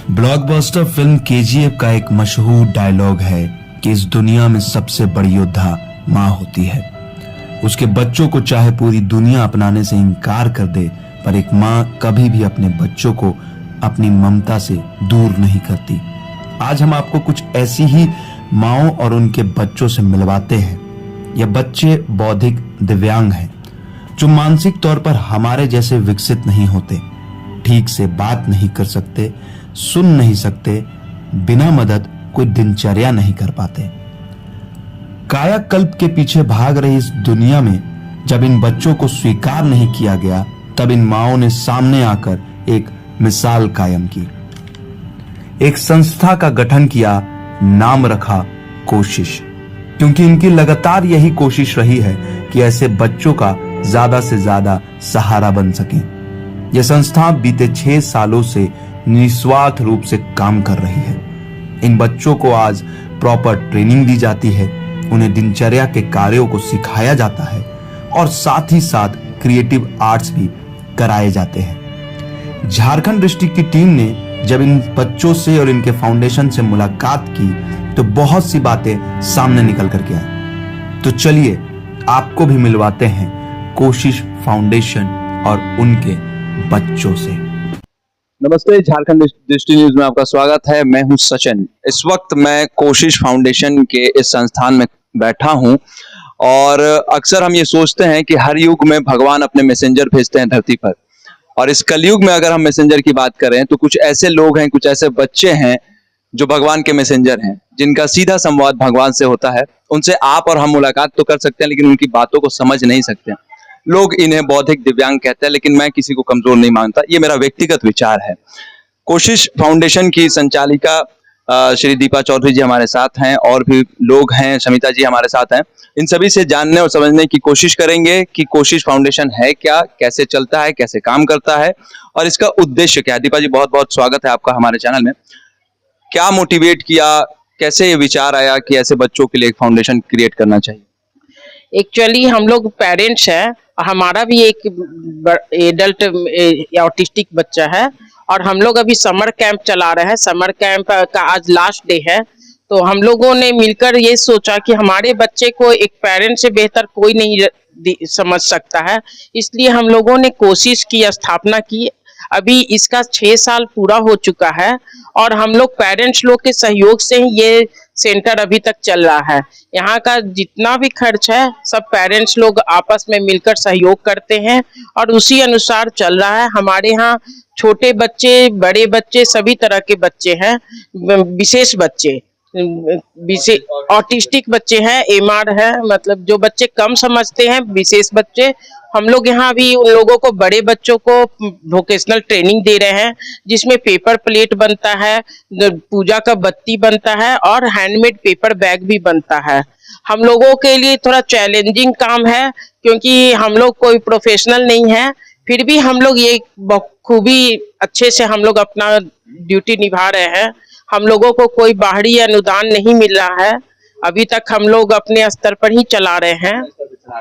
Blockbuster film KGF का एक मशहूर डायलॉग है कि इस दुनिया में सबसे बड़ी योद्धा माँ होती है। उसके बच्चों को चाहे पूरी दुनिया अपनाने से इनकार कर दे, पर एक माँ कभी भी अपने बच्चों को अपनी ममता से दूर नहीं करती। आज हम आपको कुछ ऐसी ही माँओं और उनके बच्चों से मिलवाते हैं। यह बच्चे बौद्धिक दिव्यांग हैं, जो मानसिक तौर पर हमारे जैसे विकसित नहीं होते, ठीक से बात नहीं कर सकते, सुन नहीं सकते, बिना मदद कोई दिनचर्या नहीं कर पाते। कायाकल्प के पीछे भाग रही इस दुनिया में जब इन बच्चों को स्वीकार नहीं किया गया, तब इन माँओं ने सामने आकर एक मिसाल कायम की। एक संस्था का गठन किया, नाम रखा कोशिश, क्योंकि इनकी लगातार यही कोशिश रही है कि ऐसे बच्चों का ज्यादा से ज्यादा सहारा बन सके। यह संस्था बीते 6 सालों से निस्वार्थ रूप से काम कर रही है। इन बच्चों को आज प्रॉपर ट्रेनिंग दी जाती है, उन्हें दिनचर्या के कार्यों को सिखाया जाता है और साथ ही साथ क्रिएटिव आर्ट्स भी कराए जाते हैं। झारखंड डिस्ट्रिक्ट की टीम ने जब इन बच्चों से और इनके फाउंडेशन से मुलाकात की तो बहुत सी बातें सामने निकल करके आई। तो चलिए आपको भी मिलवाते हैं कोशिश फाउंडेशन और उनके बच्चों से। नमस्ते, झारखंड दृष्टि न्यूज में आपका स्वागत है। मैं हूं सचिन। इस वक्त मैं कोशिश फाउंडेशन के इस संस्थान में बैठा हूं और अक्सर हम ये सोचते हैं कि हर युग में भगवान अपने मैसेंजर भेजते हैं धरती पर, और इस कलयुग में अगर हम मैसेंजर की बात करें तो कुछ ऐसे लोग हैं, कुछ ऐसे बच्चे हैं जो भगवान के मैसेंजर हैं, जिनका सीधा संवाद भगवान से होता है। उनसे आप और हम मुलाकात तो कर सकते हैं, लेकिन उनकी बातों को समझ नहीं सकते। लोग इन्हें बौद्धिक दिव्यांग कहते हैं, लेकिन मैं किसी को कमजोर नहीं मानता। ये मेरा व्यक्तिगत विचार है। कोशिश फाउंडेशन की संचालिका श्री दीपा चौधरी जी हमारे साथ हैं, और भी लोग हैं, समिता जी हमारे साथ हैं। इन सभी से जानने और समझने की कोशिश करेंगे कि कोशिश फाउंडेशन है क्या, कैसे चलता है, कैसे काम करता है और इसका उद्देश्य क्या है। दीपा जी, बहुत बहुत स्वागत है आपका हमारे चैनल में। क्या मोटिवेट किया, कैसे ये विचार आया कि ऐसे बच्चों के लिए एक फाउंडेशन क्रिएट करना चाहिए? एक्चुअली हम लोग पेरेंट्स हैं, हमारा भी एक एडल्ट ऑटिस्टिक बच्चा है और हम लोग अभी समर कैंप चला रहे हैं। समर कैंप का आज लास्ट डे है, तो हम लोगों ने मिलकर ये सोचा कि हमारे बच्चे को एक पेरेंट से बेहतर कोई नहीं समझ सकता है, इसलिए हम लोगों ने कोशिश की, स्थापना की। अभी इसका 6 साल पूरा हो चुका है और हम लोग पेरेंट्स लोग के सहयोग से ही ये सेंटर अभी तक चल रहा है। यहाँ का जितना भी खर्च है सब पेरेंट्स लोग आपस में मिलकर सहयोग करते हैं और उसी अनुसार चल रहा है। हमारे यहाँ छोटे बच्चे, बड़े बच्चे, सभी तरह के बच्चे हैं। विशेष बच्चे, ऑटिस्टिक बच्चे हैं, एमआर है, मतलब जो बच्चे कम समझते हैं, विशेष बच्चे। हम लोग यहाँ भी उन लोगों को, बड़े बच्चों को वोकेशनल ट्रेनिंग दे रहे हैं, जिसमें पेपर प्लेट बनता है, पूजा का बत्ती बनता है और हैंडमेड पेपर बैग भी बनता है। हम लोगों के लिए थोड़ा चैलेंजिंग काम है, क्योंकि हम लोग कोई प्रोफेशनल नहीं है, फिर भी हम लोग ये बखूबी अच्छे से हम लोग अपना ड्यूटी निभा रहे हैं। हम लोगों को कोई बाहरी अनुदान नहीं मिल रहा है, अभी तक हम लोग अपने स्तर पर ही चला रहे हैं।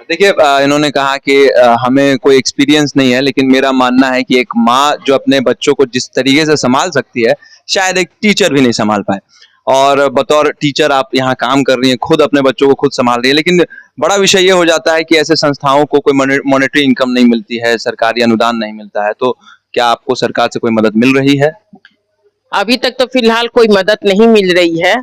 देखिए, इन्होंने कहा कि हमें कोई एक्सपीरियंस नहीं है, लेकिन मेरा मानना है कि एक माँ जो अपने बच्चों को जिस तरीके से संभाल सकती है, शायद एक टीचर भी नहीं संभाल पाए। और बतौर टीचर आप यहाँ काम कर रही हैं, खुद अपने बच्चों को खुद संभाल रही है। लेकिन बड़ा विषय ये हो जाता है कि ऐसे संस्थाओं को कोई मॉनेटरी इनकम नहीं मिलती है, सरकारी अनुदान नहीं मिलता है। तो क्या आपको सरकार से कोई मदद मिल रही है? अभी तक तो फिलहाल कोई मदद नहीं मिल रही है।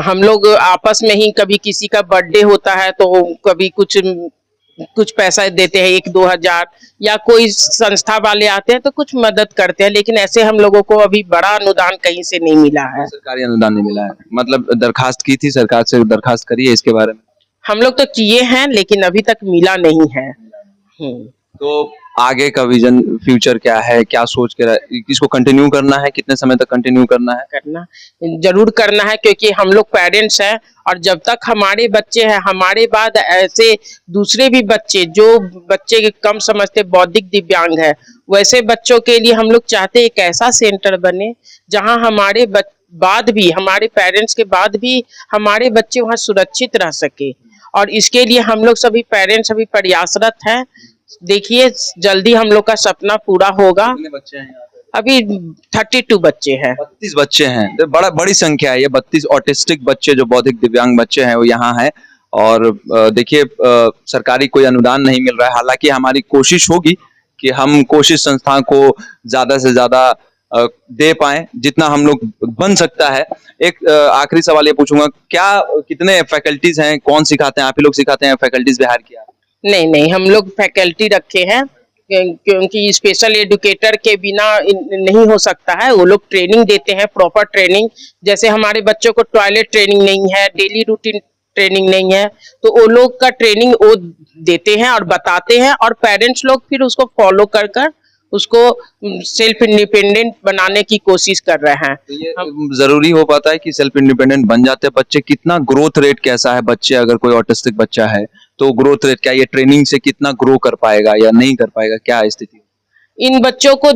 हम लोग आपस में ही, कभी किसी का बर्थडे होता है तो कभी कुछ पैसा देते हैं, 1-2 हजार, या कोई संस्था वाले आते हैं तो कुछ मदद करते हैं, लेकिन ऐसे हम लोगों को अभी बड़ा अनुदान कहीं से नहीं मिला है। सरकारी अनुदान नहीं मिला है? मतलब दरखास्त की थी, सरकार से दरखास्त करी है इसके बारे में? हम लोग तो किए हैं, लेकिन अभी तक मिला नहीं है। तो आगे का विजन, फ्यूचर क्या है, क्या सोच के इसको कंटिन्यू करना है? कितने समय तक कंटिन्यू करना है? जरूर करना है, क्योंकि हम लोग पेरेंट्स हैं और जब तक हमारे बच्चे हैं, हमारे बाद ऐसे दूसरे भी बच्चे, जो बच्चे कम समझते, बौद्धिक दिव्यांग है, वैसे बच्चों के लिए हम लोग चाहते हैं एक ऐसा सेंटर बने जहां हमारे बाद भी, हमारे पेरेंट्स के बाद भी हमारे बच्चे वहां सुरक्षित रह सके। और इसके लिए हम लोग सभी पेरेंट्स अभी प्रयासरत हैं। देखिए, जल्दी हम लोग का सपना पूरा होगा। कितने बच्चे हैं यहाँ पे? अभी 32 बच्चे हैं। 32 बच्चे हैं, तो बड़ी संख्या है ये। 32 ऑटिस्टिक बच्चे, जो बौद्धिक दिव्यांग बच्चे हैं, वो यहाँ हैं। और देखिए, सरकारी कोई अनुदान नहीं मिल रहा है। हालांकि हमारी कोशिश होगी कि हम कोशिश संस्था को ज्यादा से ज्यादा दे पाए, जितना हम लोग बन सकता है। एक आखिरी सवाल ये पूछूंगा, क्या कितने फैकल्टीज हैं, कौन सिखाते हैं? आप ही लोग सिखाते हैं, फैकल्टीज भी हायर किया? नहीं नहीं, हम लोग फैकल्टी रखे हैं, क्योंकि स्पेशल एजुकेटर के बिना नहीं हो सकता है। वो लोग ट्रेनिंग देते हैं, प्रॉपर ट्रेनिंग। जैसे हमारे बच्चों को टॉयलेट ट्रेनिंग नहीं है, डेली रूटीन ट्रेनिंग नहीं है, तो वो लोग का ट्रेनिंग वो देते हैं और बताते हैं, और पेरेंट्स लोग फिर उसको फॉलो कर कर उसको सेल्फ इंडिपेंडेंट बनाने की कोशिश कर रहे हैं। तो ये जरूरी हो पाता है कि सेल्फ इंडिपेंडेंट बन जाते हैं बच्चे? कितना ग्रोथ रेट कैसा है बच्चे, अगर कोई ऑटिस्टिक बच्चा है तो ग्रोथ रेट क्या, ये ट्रेनिंग से कितना ग्रो कर पाएगा या नहीं कर पाएगा, क्या स्थिति? इन बच्चों को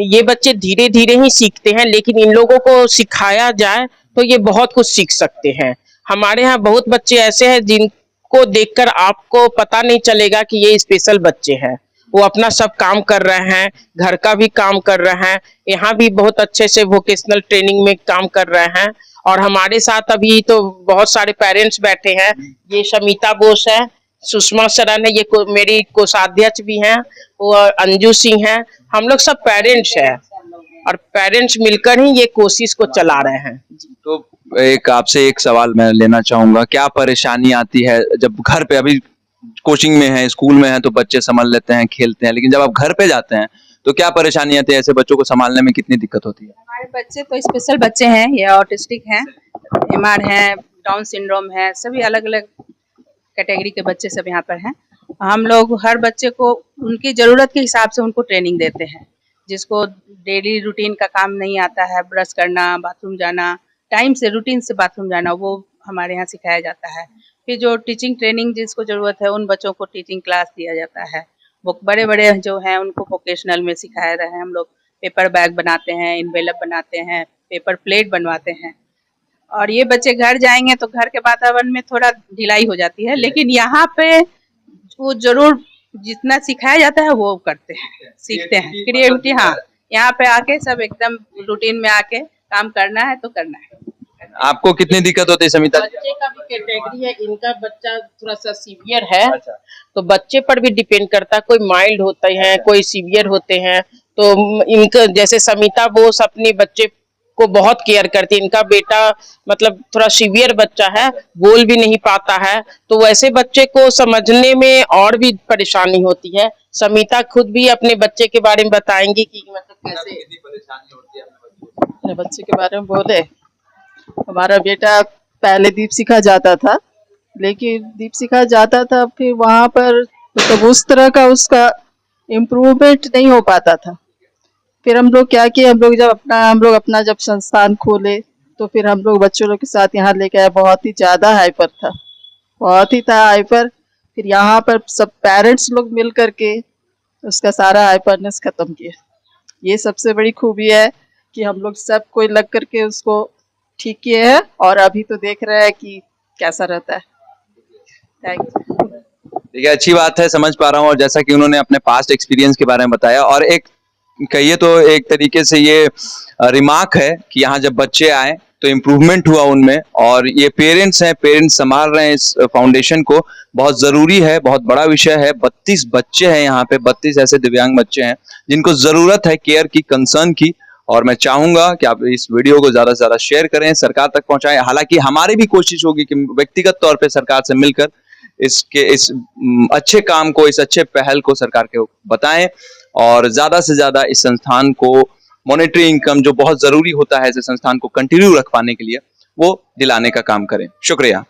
ये बच्चे धीरे धीरे ही सीखते हैं, लेकिन इन लोगों को सिखाया जाए तो ये बहुत कुछ सीख सकते हैं। हमारे यहाँ बहुत बच्चे ऐसे हैं जिनको देखकर आपको पता नहीं चलेगा कि ये स्पेशल बच्चे हैं। वो अपना सब काम कर रहे हैं, घर का भी काम कर रहे हैं, यहाँ भी बहुत अच्छे से वोकेशनल ट्रेनिंग में काम कर रहे हैं। और हमारे साथ अभी तो बहुत सारे पेरेंट्स बैठे हैं। ये शमिता बोस है, सुषमा शरण है, ये मेरी कोषाध्यक्ष भी हैं, वो अंजू सिंह है। हम लोग सब पेरेंट्स हैं, और पेरेंट्स मिलकर ही ये कोशिश को चला रहे हैं। तो एक आपसे एक सवाल मैं लेना चाहूंगा, क्या परेशानी आती है जब घर पे, अभी कोचिंग में है, स्कूल में है तो बच्चे संभाल लेते हैं, खेलते हैं, लेकिन जब आप घर पे जाते हैं तो क्या परेशानी आती है? ऐसे बच्चों को संभालने में कितनी दिक्कत होती है? हमारे बच्चे तो स्पेशल बच्चे हैं, ये ऑटिस्टिक हैं, एमआर है, डाउन सिंड्रोम है, सभी अलग अलग कैटेगरी के बच्चे सब यहाँ पर हैं। हम लोग हर बच्चे को उनकी ज़रूरत के हिसाब से उनको ट्रेनिंग देते हैं। जिसको डेली रूटीन का काम नहीं आता है, ब्रश करना, बाथरूम जाना, टाइम से रूटीन से बाथरूम जाना, वो हमारे यहाँ सिखाया जाता है। फिर जो टीचिंग ट्रेनिंग जिसको ज़रूरत है, उन बच्चों को टीचिंग क्लास दिया जाता है। वो बड़े बड़े जो हैं उनको वोकेशनल में सिखाया रहे हैं। हम लोग पेपर बैग बनाते हैं, इन्वेलप बनाते हैं, पेपर प्लेट बनवाते हैं। और ये बच्चे घर जाएंगे तो घर के वातावरण में थोड़ा ढिलाई हो जाती है, लेकिन यहाँ पे वो जरूर जितना सिखाया जाता है वो करते हैं, सीखते हैं। क्रिएटिविटी, हाँ, यहाँ पे आके सब एकदम रूटीन में आके काम करना है तो करना है। आपको कितनी दिक्कत होती है समिता? बच्चे का भी कैटेगरी है, इनका बच्चा थोड़ा सा सीवियर है। तो बच्चे पर भी डिपेंड करता है, कोई माइल्ड होते हैं, कोई सीवियर होते हैं। तो इनका जैसे समिता बोस अपने बच्चे को बहुत केयर करती है। इनका बेटा मतलब थोड़ा सीवियर बच्चा है, बोल भी नहीं पाता है, तो वैसे बच्चे को समझने में और भी परेशानी होती है। समिता खुद भी अपने बच्चे के बारे में बताएंगी कि मतलब कैसे परेशानी होती है अपने बच्चे के बारे में बोले। हमारा बेटा पहले दीपशिखा जाता था, लेकिन दीपशिखा जाता था, फिर वहाँ पर मतलब उस तरह का उसका इम्प्रूवमेंट नहीं हो पाता था। फिर हम लोग क्या किए, हम लोग अपना जब संस्थान खोले तो फिर हम लोग बच्चों लोग के साथ यहाँ लेके आए। बहुत ही ज़्यादा हाइपर था, बहुत ही था हाइपर। फिर यहाँ पर सब पेरेंट्स लोग मिल करके उसका सारा हाइपरनेस खत्म किया। ये सबसे बड़ी खूबी है कि हम लोग सब कोई लग करके उसको ठीक किए हैं, और अभी तो देख रहे हैं कि कैसा रहता है। Thank you. देखिए, अच्छी बात है, समझ पा रहा हूँ। और जैसा कि उन्होंने अपने पास्ट एक्सपीरियंस के बारे में बताया, और एक कहिए तो एक तरीके से ये रिमार्क है कि यहाँ जब बच्चे आए तो इम्प्रूवमेंट हुआ उनमें। और ये पेरेंट्स हैं, पेरेंट्स संभाल रहे हैं इस फाउंडेशन को, बहुत जरूरी है, बहुत बड़ा विषय है। 32 बच्चे हैं यहाँ पे, 32 ऐसे दिव्यांग बच्चे हैं जिनको जरूरत है केयर की, कंसर्न की। और मैं चाहूंगा कि आप इस वीडियो को ज्यादा से ज्यादा शेयर करें, सरकार तक पहुंचाएं। हालांकि हमारी भी कोशिश होगी कि व्यक्तिगत तौर पे सरकार से मिलकर इस अच्छे काम को, इस अच्छे पहल को सरकार के बताएं, और ज्यादा से ज्यादा इस संस्थान को मॉनेटरी इनकम, जो बहुत जरूरी होता है इस संस्थान को कंटिन्यू रख पाने के लिए, वो दिलाने का काम करें। शुक्रिया।